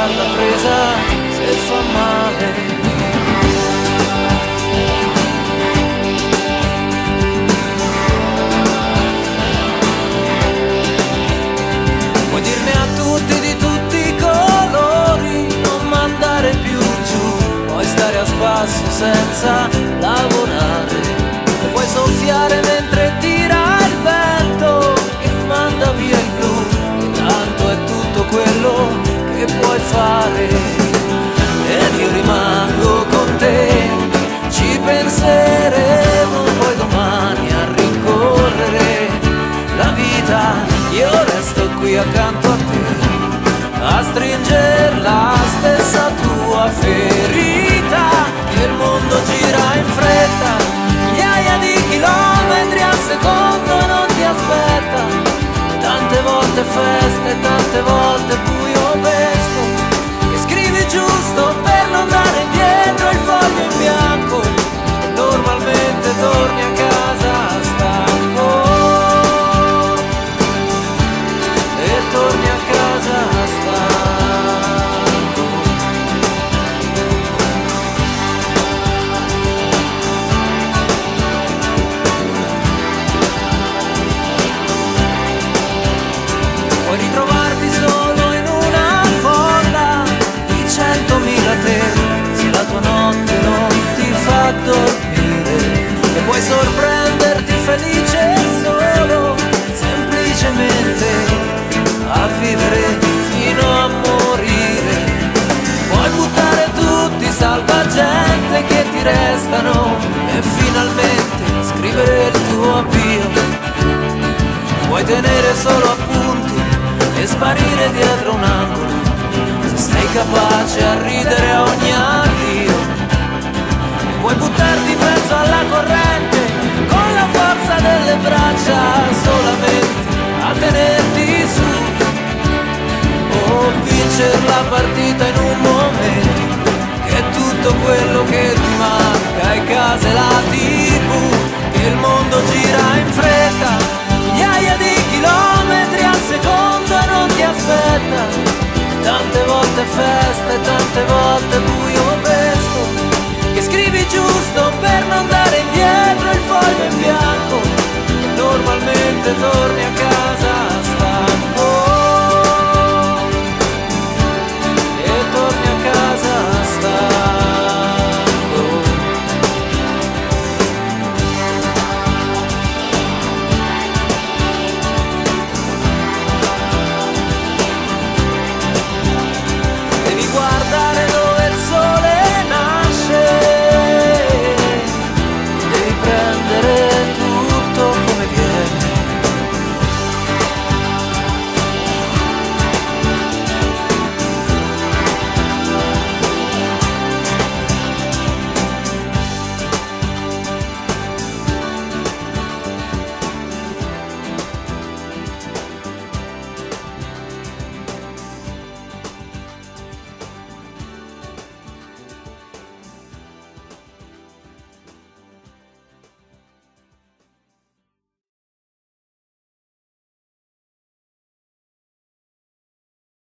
alla presa se fa male. Puoi dirne a tutti di tutti i colori, non mandare più giù, puoi stare a spasso senza lavorare, e puoi soffiare mentre tira il vento che manda via il blu, e tanto è tutto quello che puoi fare. Ed io rimango con te, ci penseremo poi domani a rincorrere la vita. Io resto qui accanto a te, a stringere la stessa tua ferita. Il mondo gira in fretta, migliaia di chilometri al secondo non ti aspetta. Tante volte feste, tante volte buio pesto, che scrivi giusto per non dare indietro il foglio in bianco, e normalmente torni a casa stanco. Torni a casa stanco. Puoi ritrovarti solo in una folla di 100.000 te, se la tua notte non ti fa dormire, e puoi sorprenderti felice solo, semplicemente a vivere fino a morire. Puoi buttare tutti i salvagente che ti restano e finalmente scrivere il tuo avvio. Puoi tenere solo appunti e sparire dietro un angolo, se sei capace a ridere a ogni addio. Puoi buttarti in mezzo alla corrente con la forza delle braccia, solamente a tenerti su, o vincere la partita in un momento, che è tutto quello che ti manca.